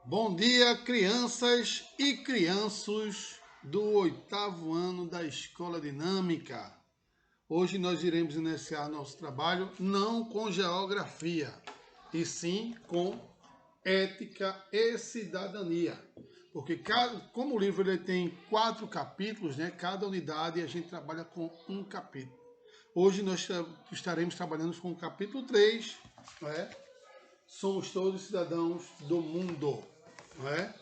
Bom dia, crianças e crianços do 8º ano da Escola Dinâmica. Hoje nós iremos iniciar nosso trabalho não com geografia, e sim com ética e cidadania. Porque como o livro ele tem 4 capítulos, né, cada unidade a gente trabalha com um capítulo. Hoje nós estaremos trabalhando com o capítulo 3, não é? Somos todos cidadãos do mundo, não é?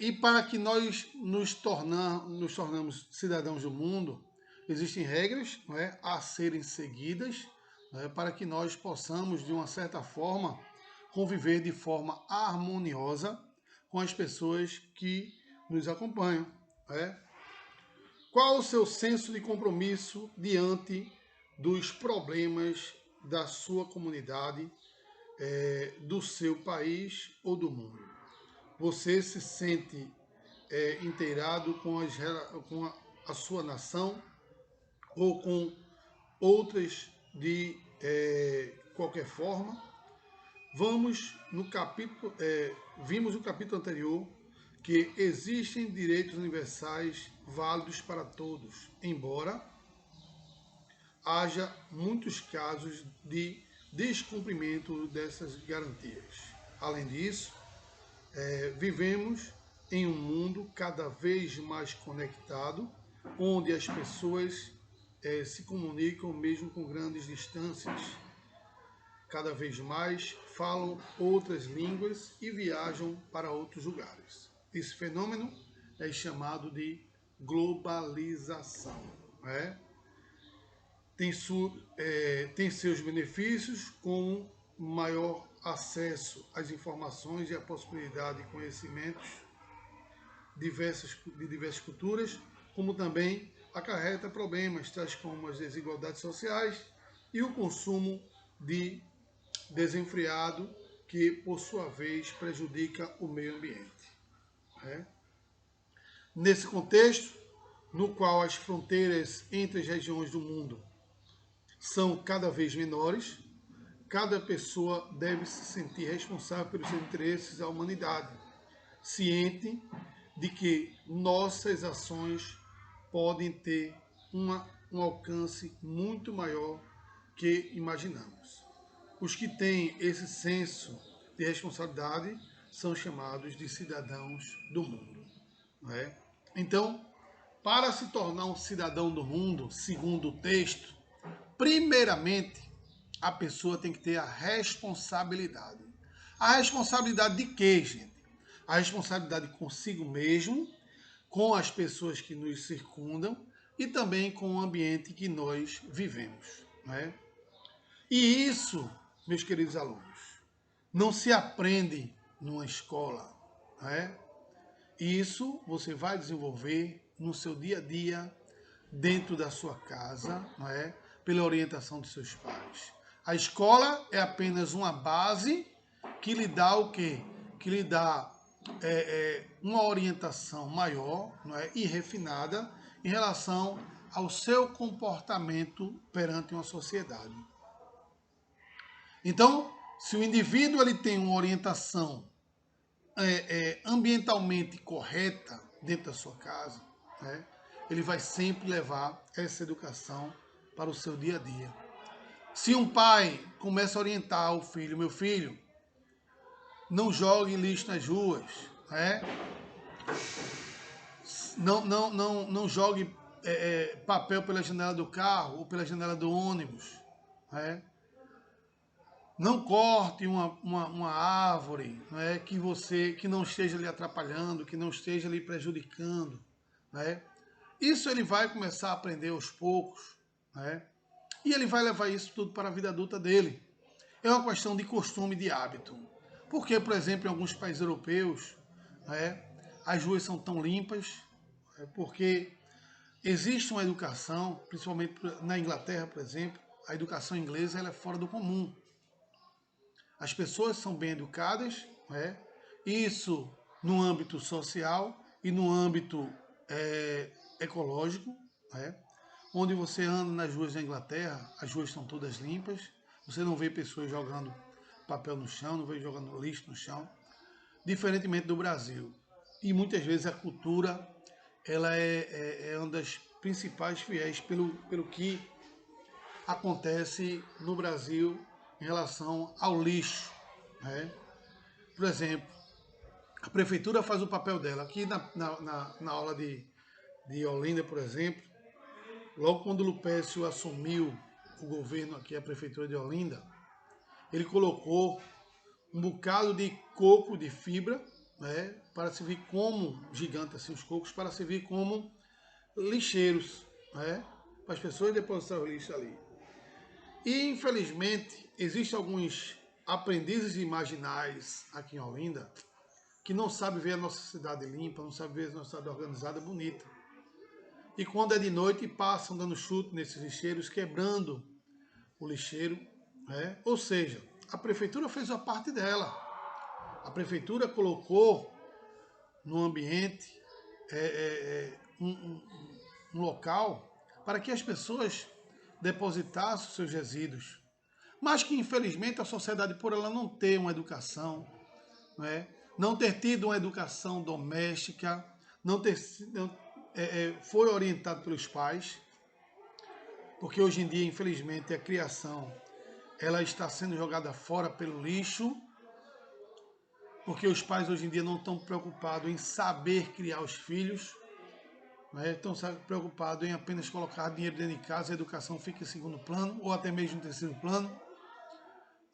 E para que nós nos tornamos cidadãos do mundo, existem regras, não é, a serem seguidas, não é, para que nós possamos, de uma certa forma, conviver de forma harmoniosa com as pessoas que nos acompanham. Não é? Qual o seu senso de compromisso diante dos problemas da sua comunidade, do seu país ou do mundo? Você se sente inteirado com a sua nação ou com outras de qualquer forma? Vimos no capítulo anterior que existem direitos universais válidos para todos, embora haja muitos casos de descumprimento dessas garantias. Além disso, vivemos em um mundo cada vez mais conectado, onde as pessoas se comunicam mesmo com grandes distâncias. Cada vez mais falam outras línguas e viajam para outros lugares. Esse fenômeno é chamado de globalização. Né? Tem seus benefícios, como maior acesso às informações e a possibilidade de conhecimentos de diversas culturas, como também acarreta problemas tais como as desigualdades sociais e o consumo de desenfreado, que por sua vez prejudica o meio ambiente. Nesse contexto, no qual as fronteiras entre as regiões do mundo são cada vez menores, cada pessoa deve se sentir responsável pelos seus interesses da humanidade, ciente de que nossas ações podem ter um alcance muito maior que imaginamos. Os que têm esse senso de responsabilidade são chamados de cidadãos do mundo. Não é? Então, para se tornar um cidadão do mundo, segundo o texto, primeiramente, a pessoa tem que ter a responsabilidade. A responsabilidade de quê, gente? A responsabilidade consigo mesmo, com as pessoas que nos circundam e também com o ambiente que nós vivemos. Não é? E isso, meus queridos alunos, não se aprende numa escola. Não é? Isso você vai desenvolver no seu dia a dia, dentro da sua casa, não é? Pela orientação dos seus pais. A escola é apenas uma base que lhe dá o quê? Que lhe dá uma orientação maior, não é? E refinada em relação ao seu comportamento perante uma sociedade. Então, se o indivíduo ele tem uma orientação ambientalmente correta dentro da sua casa, né, ele vai sempre levar essa educação para o seu dia a dia. Se um pai começa a orientar o filho, meu filho, não jogue lixo nas ruas, né? Não jogue papel pela janela do carro ou pela janela do ônibus, né? Não corte uma árvore, né, que não esteja lhe atrapalhando, que não esteja lhe prejudicando. Né? Isso ele vai começar a aprender aos poucos, né? E ele vai levar isso tudo para a vida adulta dele. É uma questão de costume, de hábito. Porque, por exemplo, em alguns países europeus, né, as ruas são tão limpas, porque existe uma educação, principalmente na Inglaterra, por exemplo, a educação inglesa ela é fora do comum. As pessoas são bem educadas, né? Isso no âmbito social e no âmbito ecológico, né? Onde você anda nas ruas da Inglaterra, as ruas estão todas limpas, você não vê pessoas jogando papel no chão, não vê jogando lixo no chão. diferentemente do Brasil. E muitas vezes a cultura ela é uma das principais fiéis pelo que acontece no Brasil em relação ao lixo, né? Por exemplo, a prefeitura faz o papel dela. Aqui na aula de Olinda, por exemplo, logo quando o Lupécio assumiu o governo aqui, a prefeitura de Olinda, ele colocou um bocado de coco de fibra, né, para servir como, gigante assim, os cocos, para servir como lixeiros, né, para as pessoas depositarem o lixo ali. E, infelizmente, existem alguns aprendizes imaginais aqui em Olinda que não sabem ver a nossa cidade limpa, não sabem ver a nossa cidade organizada, bonita. E quando é de noite, passam dando chute nesses lixeiros, quebrando o lixeiro, né? Ou seja, a prefeitura fez a parte dela. A prefeitura colocou no ambiente um local para que as pessoas depositassem os seus resíduos. Mas que, infelizmente, a sociedade, por ela não ter uma educação, né? Não ter tido uma educação doméstica, não ter foi orientado pelos pais, porque hoje em dia, infelizmente, a criação ela está sendo jogada fora pelo lixo, porque os pais hoje em dia não estão preocupados em saber criar os filhos, né? Estão preocupados em apenas colocar dinheiro dentro de casa, a educação fica em segundo plano, ou até mesmo em terceiro plano,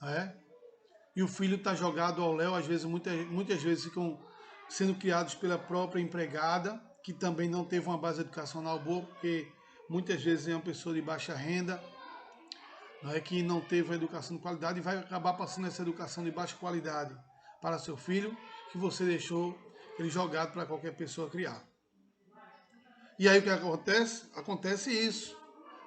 né? E o filho está jogado ao léu, às vezes, muitas vezes ficam sendo criados pela própria empregada, que também não teve uma base educacional boa, porque muitas vezes é uma pessoa de baixa renda, né, que não teve uma educação de qualidade e vai acabar passando essa educação de baixa qualidade para seu filho, que você deixou ele jogado para qualquer pessoa criar. E aí o que acontece? Acontece isso.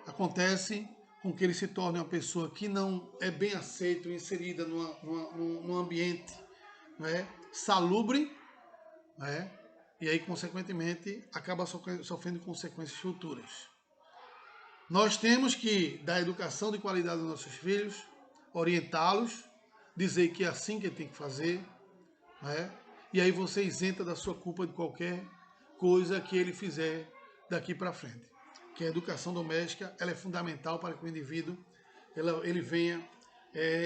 Acontece com que ele se torne uma pessoa que não é bem aceita, inserida num ambiente, né, salubre, né, e aí, consequentemente, acaba sofrendo consequências futuras. Nós temos que dar educação de qualidade aos nossos filhos, orientá-los, dizer que é assim que ele tem que fazer, né, e aí você isenta da sua culpa de qualquer coisa que ele fizer daqui para frente. Que a educação doméstica ela é fundamental para que o indivíduo ele venha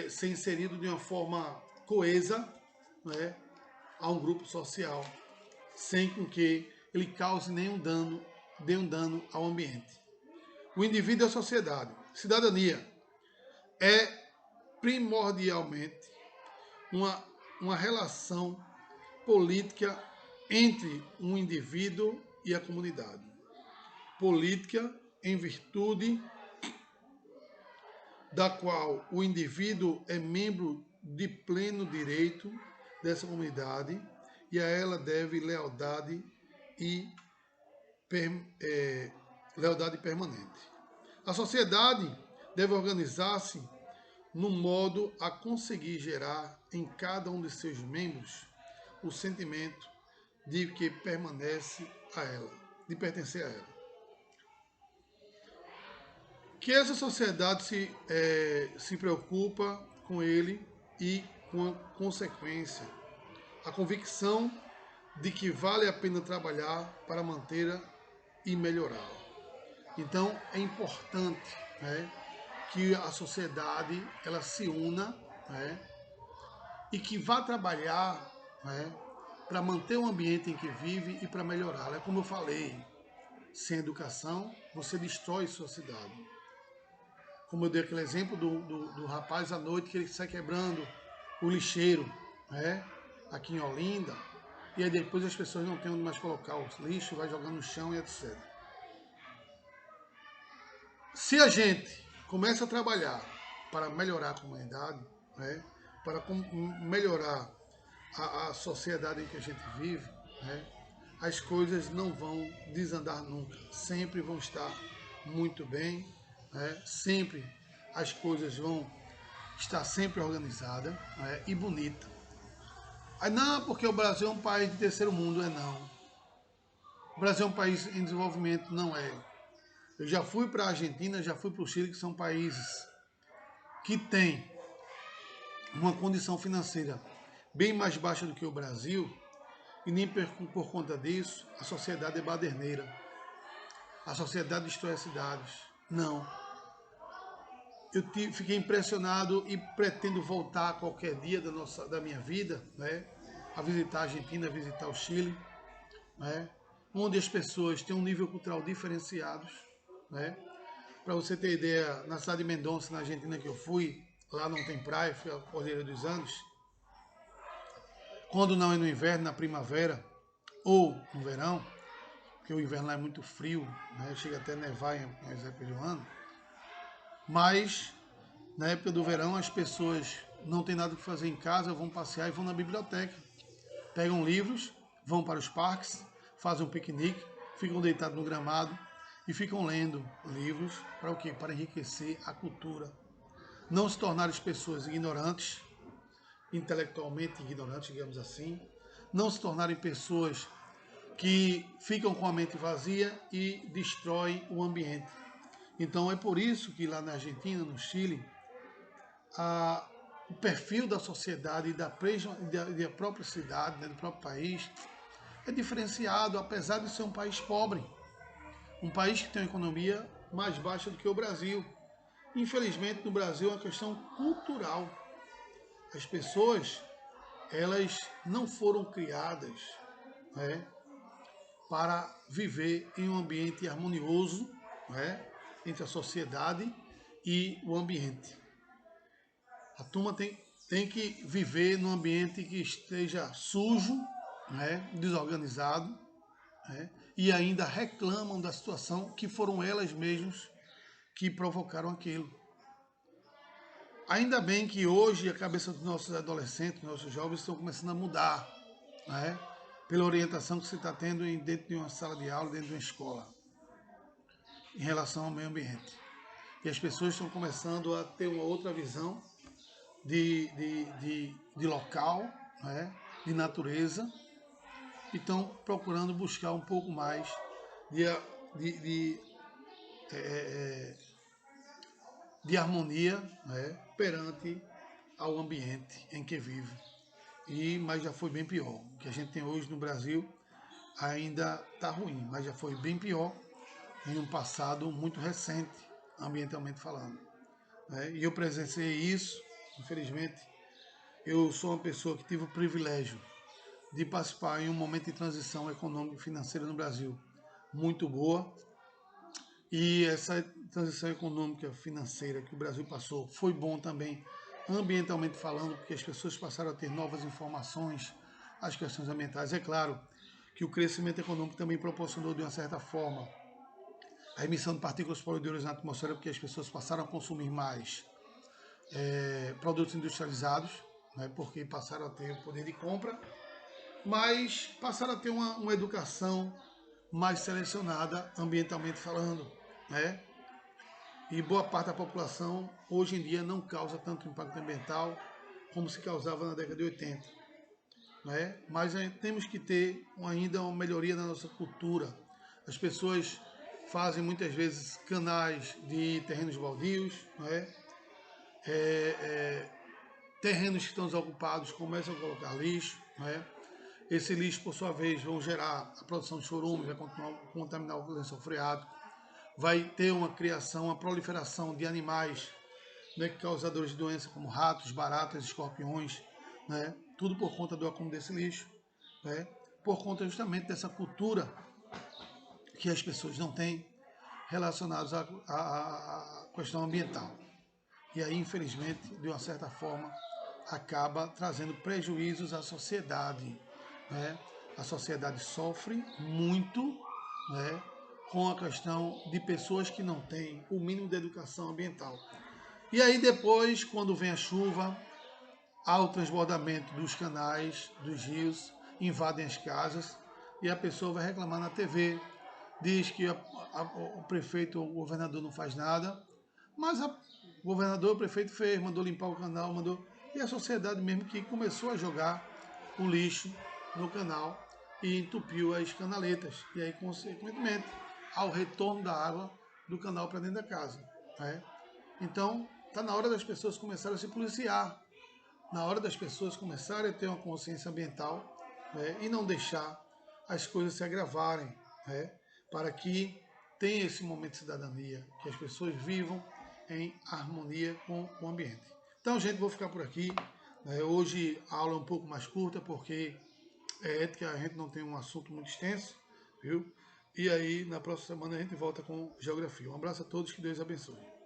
ser inserido de uma forma coesa, né, a um grupo social, sem com que ele cause nenhum dano, dê um dano ao ambiente. O indivíduo e a sociedade. Cidadania é primordialmente uma relação política entre um indivíduo e a comunidade. Política em virtude da qual o indivíduo é membro de pleno direito dessa comunidade e a ela deve lealdade e lealdade permanente. A sociedade deve organizar-se no modo a conseguir gerar em cada um de seus membros o sentimento de que permanece a ela, de pertencer a ela. Que essa sociedade se preocupa com ele e com a consequência, a convicção de que vale a pena trabalhar para mantê-la e melhorá-la. Então é importante, né, que a sociedade ela se una, né, e que vá trabalhar, né, para manter o ambiente em que vive e para melhorá-la. É como eu falei, sem educação você destrói sua cidade. Como eu dei aquele exemplo do rapaz à noite que ele sai quebrando o lixeiro, né, aqui em Olinda, e aí depois as pessoas não têm onde mais colocar os lixos, vai jogando no chão e etc. Se a gente começa a trabalhar para melhorar a comunidade, né, para melhorar a sociedade em que a gente vive, né, as coisas não vão desandar nunca, sempre vão estar muito bem, né, sempre as coisas vão estar sempre organizadas, né, e bonita. Aí não, porque o Brasil é um país de terceiro mundo, não. O Brasil é um país em desenvolvimento, não é. Eu já fui para a Argentina, já fui para o Chile, que são países que têm uma condição financeira bem mais baixa do que o Brasil, e nem por conta disso a sociedade é baderneira. A sociedade destrói as cidades. Não. Eu fiquei impressionado e pretendo voltar qualquer dia da minha vida, né, a visitar a Argentina, a visitar o Chile, né, onde as pessoas têm um nível cultural diferenciado. Né. Para você ter ideia, na cidade de Mendonça, na Argentina que eu fui, lá não tem praia, fui a Cordilheira dos Andes. Quando não é no inverno, na primavera ou no verão, porque o inverno lá é muito frio, né, chega até a nevar em algumas épocas do ano, mas na época do verão as pessoas não têm nada que fazer em casa, vão passear e vão na biblioteca. Pegam livros, vão para os parques, fazem um piquenique, ficam deitados no gramado e ficam lendo livros para o quê? Para enriquecer a cultura. Não se tornarem pessoas ignorantes, intelectualmente ignorantes, digamos assim. Não se tornarem pessoas que ficam com a mente vazia e destroem o ambiente. Então é por isso que lá na Argentina, no Chile, o perfil da sociedade e da própria cidade, né, do próprio país, é diferenciado, apesar de ser um país pobre. Um país que tem uma economia mais baixa do que o Brasil. Infelizmente, no Brasil é uma questão cultural. As pessoas, elas não foram criadas, né, para viver em um ambiente harmonioso, né, entre a sociedade e o ambiente. A turma tem que viver num ambiente que esteja sujo, né, desorganizado, né, e ainda reclamam da situação que foram elas mesmas que provocaram aquilo. Ainda bem que hoje a cabeça dos nossos adolescentes, dos nossos jovens estão começando a mudar, né, pela orientação que você está tendo dentro de uma sala de aula, dentro de uma escola, em relação ao meio ambiente. E as pessoas estão começando a ter uma outra visão de local, né, de natureza, e estão procurando buscar um pouco mais de, de, de, de harmonia, né, perante ao ambiente em que vive. Mas já foi bem pior. O que a gente tem hoje no Brasil ainda está ruim, mas já foi bem pior em um passado muito recente, ambientalmente falando. Né? E eu presenciei isso, infelizmente. Eu sou uma pessoa que tive o privilégio de participar em um momento de transição econômica e financeira no Brasil muito boa. E essa transição econômica financeira que o Brasil passou foi bom também, ambientalmente falando, porque as pessoas passaram a ter novas informações, as questões ambientais. É claro que o crescimento econômico também proporcionou, de uma certa forma, a emissão de partículas poluidoras na atmosfera, porque as pessoas passaram a consumir mais produtos industrializados, né, porque passaram a ter o poder de compra, mas passaram a ter uma educação mais selecionada, ambientalmente falando, né? E boa parte da população, hoje em dia, não causa tanto impacto ambiental como se causava na década de 80. Né? Mas temos que ter ainda uma melhoria na nossa cultura. As pessoas fazem muitas vezes canais de terrenos baldios, né? Terrenos que estão desocupados começam a colocar lixo, né? Esse lixo, por sua vez, vão gerar a produção de chorume, vai contaminar o lençol freático, vai ter uma criação, uma proliferação de animais, né, causadores de doenças como ratos, baratas, escorpiões, né? Tudo por conta do acúmulo desse lixo, né? Por conta justamente dessa cultura que as pessoas não têm relacionadas à questão ambiental. E aí, infelizmente, de uma certa forma, acaba trazendo prejuízos à sociedade. Né? A sociedade sofre muito, né, com a questão de pessoas que não têm o mínimo de educação ambiental. E aí depois, quando vem a chuva, há o transbordamento dos canais, dos rios, invadem as casas e a pessoa vai reclamar na TV, diz que o prefeito ou o governador não faz nada, mas o governador, o prefeito fez, mandou limpar o canal, mandou... E a sociedade mesmo que começou a jogar o lixo no canal e entupiu as canaletas. E aí, consequentemente, ao retorno da água do canal para dentro da casa. Né? Então, está na hora das pessoas começarem a se policiar. na hora das pessoas começarem a ter uma consciência ambiental, né, e não deixar as coisas se agravarem, né, para que tenha esse momento de cidadania, que as pessoas vivam em harmonia com o ambiente. Então, gente, vou ficar por aqui. Né, hoje a aula é um pouco mais curta, porque ética a gente não tem um assunto muito extenso, viu? E aí, na próxima semana a gente volta com geografia. Um abraço a todos, que Deus abençoe.